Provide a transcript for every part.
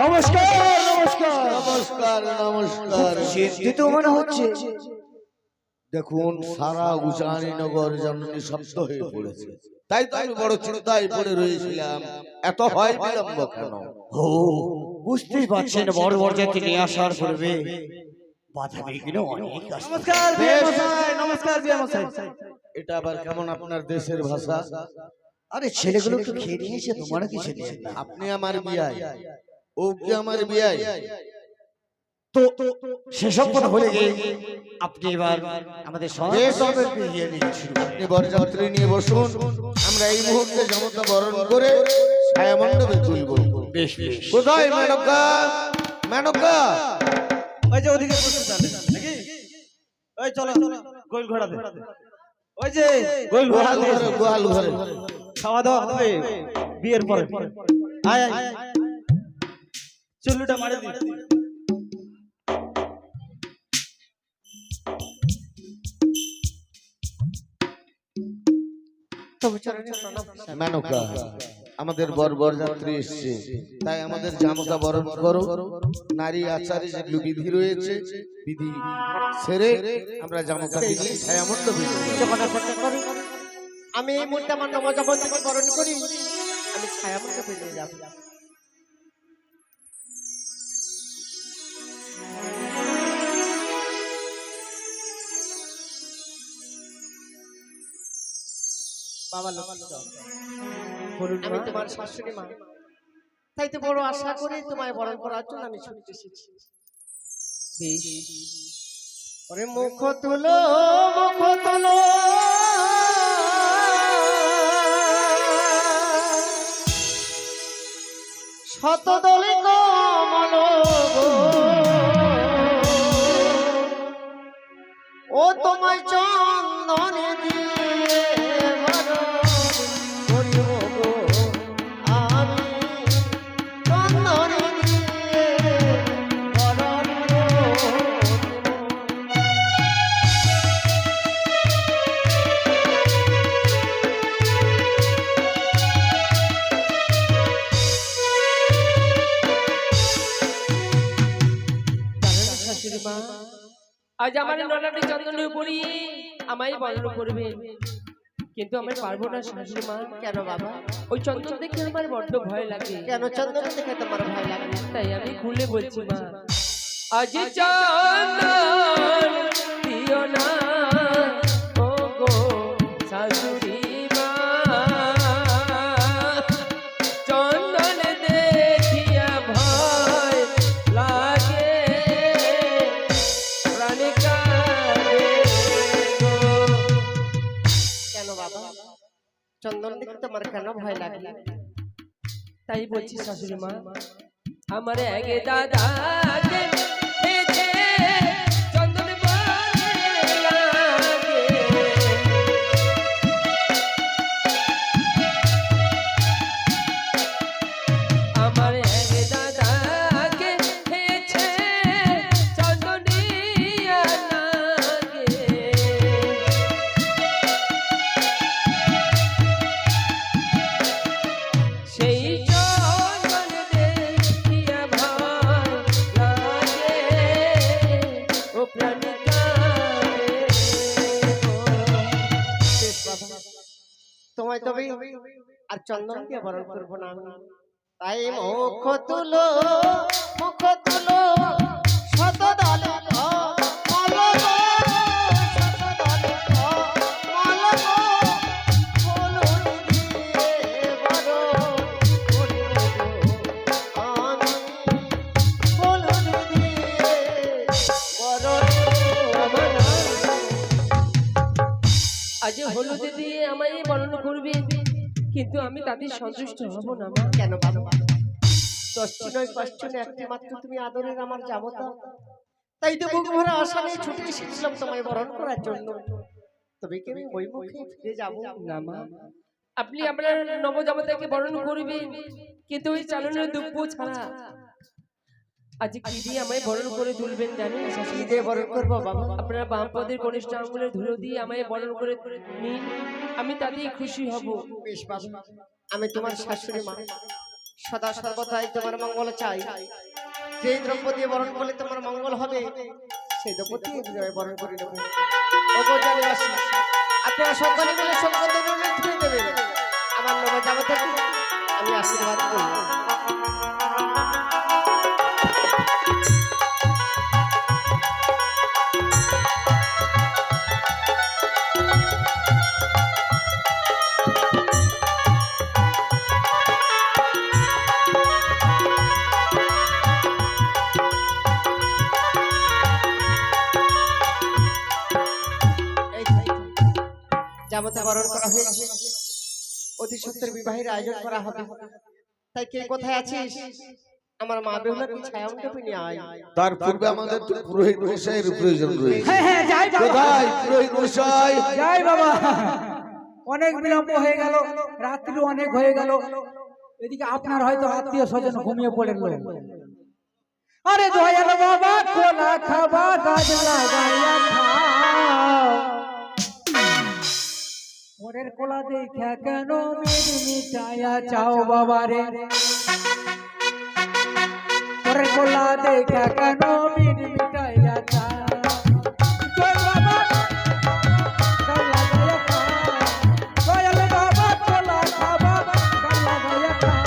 নমস্কার নমস্কার নমস্কার নমস্কার। চিন্তিত মনে হচ্ছে। দেখুন সারা উজানিনগর যেমন শব্দ হয়ে পড়েছে, তাই তো আমি বড় চিন্তায় পড়ে রয়েছিলাম। এত হয় বিলম্ব কেন? ও বুঝতেই পারছেন, বড় বড় জাতি নিয়ে আসার পূর্বে বাধা বিঘ্ন অনেক আসে। নমস্কার বিয়ে মশাই, নমস্কার বিয়ে মশাই। এটা আবার কেমন আপনার দেশের ভাষা? আরে ছেলেগুলো একটু খেয়ে নিয়েছে, তোমার কিছু নেই। আপনি আমার বিয়াই, ও কি আমার বিয়াই? তো সেসব কথা বলে গিয়ে আপনি এবার আমাদের সমাজের বিয়ে নিয়ে শুরু করুন। আপনি বরযাত্রী নিয়ে বসুন, আমরা এই মুহূর্তে জামতা বরণ করে ছায়া মণ্ডপে তুলব। বেশ বেশ। কোথায় মেনকা? মেনকা ওই যে ওদিকে বসে চলে নাকি? ওই চলো গোল ঘোড়া দে। ওই যে গোল ঘোড়া গোহাল দে। ঘরে, গোহাল ঘরে। খাওয়া দাওয়া হবে বিয়ের পরে। আয় আয় চুল্লুটা মারে দি। মেনকা, আমাদের বরযাত্রী এসছে, তাই আমাদের জামতা বরণ করো। নারী আচারে যেগুলো বিধি রয়েছে, বিধি সেরে আমরা জামতা দিয়ে ছায়া মণ্ডপে তুলব। আমি এই মুহূর্তে আমার নবজাবন্তকে বরণ করি, আমি ছায়া মণ্ডপে নিয়ে যাব। বাবা আমি তোমার শাশুড়ি মা, তাই তো বড় আশা করি তোমায় বরণ করার জন্য আমি শুনতে এসেছি। বেশ, ওরে মুখ তুলো শতদলে কমল ও তোমায় চন্দনে দিয়ে বরণ করিব গো, আমি চন্দনে দিয়ে বরণ করিব। আজ আমার নলাটি চন্দনে পড়িয়ে আমায় বরণ করবে, কিন্তু আমি পারবো না শাশুড়ি মা। কেন বাবা? ওই চন্দন দেখে আমার বড্ড ভয় লাগে। কেন চন্দন দেখে তোমার ভয় লাগে? তাই আমি খুলে বলছি মা, আজ চন্দন দিও না ও গো শাশুড়ি মা, চন্দন দেখিয়া ভয় লাগে প্রাণে কাঁদে গো। কেন বাবা? চন্দন দেখে তোমার কেন ভয় লাগে? তাই বলছি শাশুড়ি মা, আমার এক দাদাকে পেয়েছে চন্দন ভয় লাগে। আমার এক দাদাকে পেয়েছে চন্দনিয়া লাগে। সেই চন্দন দেখিয়া ভয় লাগে ও প্রাণ কাঁদে গো। বেশ বাবা, তোমায় তবে আর চন্দন দিয়ে বরণ করবো না আমি। তাই মুখ তুলো শত দলে কমল গো, শত দলে কমল গো, ফুলুরি দিয়ে বরণ করিব গো, আমি ফুলুরি দিয়ে বরণ করিব। আজ হলুদ দিয়ে আমায় বরণ করবে, কিন্তু আমি তাদের সন্তুষ্ট হব না মা। কেন বাবা? দশটি নয় পাঁচটি নয়, একটি মাত্র তুমি আদরের আমার জামতা, তাই তো বুক ভরা আশা নিয়ে ছুটে এসেছিলাম তোমায় বরণ করার জন্য। তবে কি আমি ওই মুখে ফিরে যাবো না মা, আপনি আপনার নবজামাতাকে বরণ করবেন, কিন্তু ওই চালনের দুব্য ছাড়া আজ কি দিয়ে আমায় বরণ করে তুলবেন জানেন? কি দিয়ে বরণ করবো বাবা? আপনার বাম পদের কনিষ্ঠ আঙ্গুলের ধুলো দিয়ে আমায় বরণ করে নিন, আমি তাতেই খুশি হব। বেশ বাবা, আমি তোমার শাশুড়ি মা, সদা সর্বদাই তোমার মঙ্গল চাই। যে দ্রব্য দিয়ে বরণ করলে তোমার মঙ্গল হবে সেই দ্রব্য দিয়ে বিজয় বরণ করে নেব। অবজানিবাসী আপনারা সকলে মিলে সংকল্প ধরে দেবেন। আমার নবজামাতাকে আমি আশীর্বাদ করব। জামাতা বরণ করা হয়েছে, অতি সত্তর বিবাহের আয়োজন করা হবে। তাই কে কোথায় আছিস? আমার মা বেহুলাকে ছায়া মণ্ডপে নিয়ে আয়। তার পূর্বে আমাদের তো পুরোহিত মশাইয়ের প্রয়োজন রয়েছে। হ্যাঁ হ্যাঁ যাই বাবা, কোথায় পুরোহিত মশাই? যাই বাবা। অনেক বিলম্ব হয়ে গেল, রাত্রি অনেক হয়ে গেল। এদিকে আপনার হয়তো আত্মীয় স্বজন ঘুমিয়ে পড়েন। আরে দয়াল বাবা কোলা খাবা গাছ লাগাইয়া খাও, পরের কোলা দেখা কেন মেদ মিটাইয়া চাও বাবা রে, পরের কোলা দেখা কেন মেদ মিটাইয়া চাও। দয়াল বাবা গাছ লাগাইয়া খাও, দয়াল বাবা কোলা খাবা গাছ লাগাইয়া খাও,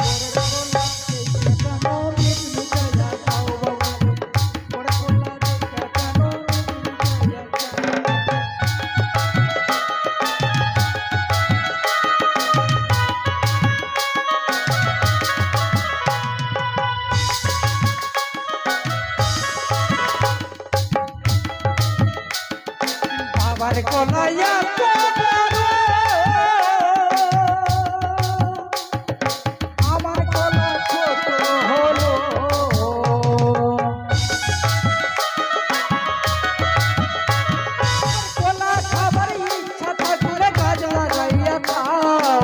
পরের কোলা দেখা কেন মেদ মিটাইয়া চাও বাবা, পরের কোলা দেখা কেন মেদ মিটাইয়া চাও। বাবার কলাইয়া আমার কলা ছোট হলো, কলা খাবার ইচ্ছা থাকলে গাছ লাগাইয়া খাও,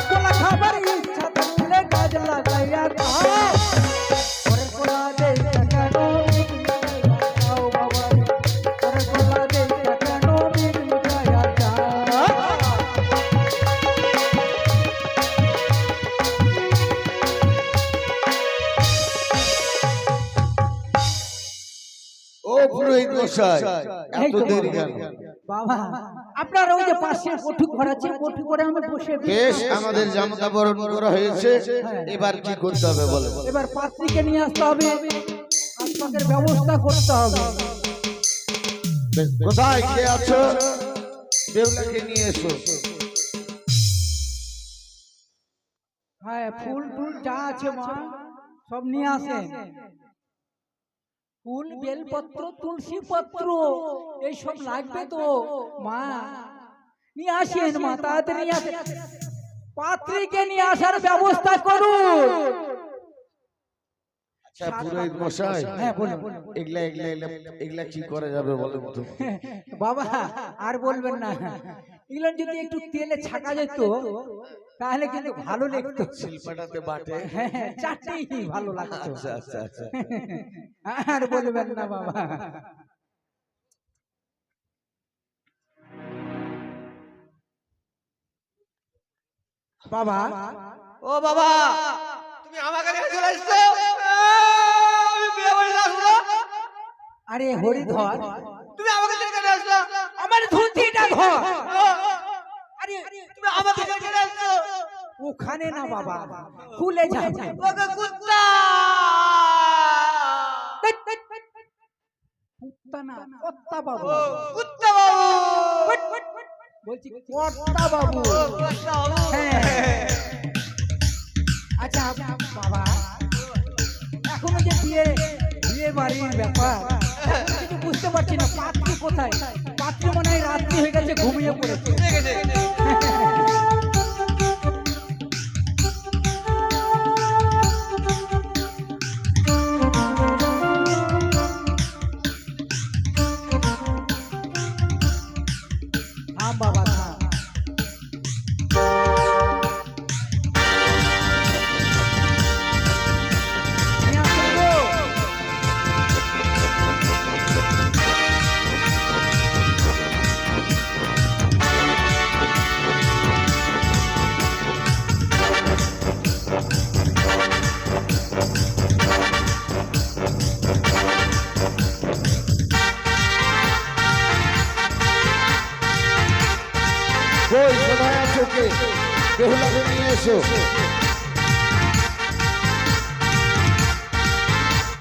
কলা খাবার ইচ্ছা থাকলে গাছ লাগাইয়া খাও, পরের কলা দেখা কেন মেঘ মিটাইয়া খাও বাবা রে, পরের কলা দেখা কেন মেঘ মিটাইয়া খাও। ও পুরোহিত মশাই, এই এত তো দেরি কেন? বাবা, আপনার ওই যে পাশে কঠু ঘর আছে, কঠু করে আমি বসে বেশ, আমাদের জামাতা বরণ করা হয়েছে, এবার কি করতে হবে বলো? এবার পাত্রীকে নিয়ে আসতে হবে, আশপাশের ব্যবস্থা করতে হবে। বেশ, কোথায় কে আছো? বেহুলাকে নিয়ে এসো। হ্যাঁ, ফুল টুল যা আছে মা সব নিয়ে আসেন। ফুল, বেলপত্র, তুলসী পত্র এইসব লাগবে তো মা, নিয়ে আসেন মা, তাড়াতাড়ি নিয়ে আসেন। পাত্রীকে নিয়ে আসার ব্যবস্থা করুন। আচ্ছা পুরোহিত মশাই, হ্যাঁ বলুন। এগুলা এগুলা এগুলা এগুলা কি করা যাবে বলেন তো? বাবা আর বলবেন না, এগুলো যদি একটু তেলে ছাকা যেত তাহলে কিন্তু ভালো লাগতো। শিল্পাটাতে বাটে। হ্যাঁ, চারটেই ভালো লাগতো। আচ্ছা আচ্ছা আচ্ছা। আর বলবেন না বাবা। বাবা, ও বাবা, তুমি আমাকে নিয়ে চলে এসছো? আমি বিয়ে বাড়ি আসবো। আরে হরিধর, তুমি আমাকে ছেড়ে কেন আসলো? আমার ধুতিটা ধর। আরে তুমি আমাকে ছেড়ে কেন আসছো? ওখানে না বাবা, খুলে যাবে। ওকে কুত্তা! কুত্তা না, কর্তা বাবু। কুত্তা বাবু! বলছি কর্তা বাবু। কুত্তা বাবু! হ্যাঁ। আচ্ছা বাবা, এখনো যে বিয়ে বাড়ির ব্যাপার এখনো কিছু বুঝতে পারছি না। পাত্রী কোথায়? পাত্রী মনে হয় রাত্রি হয়ে গেছে, ঘুমিয়ে পড়েছে। থাম বাবা, থাম। নিয়ে আসুন গো। কই কোথায় আছো কে বেহুলাকে নিয়ে এসো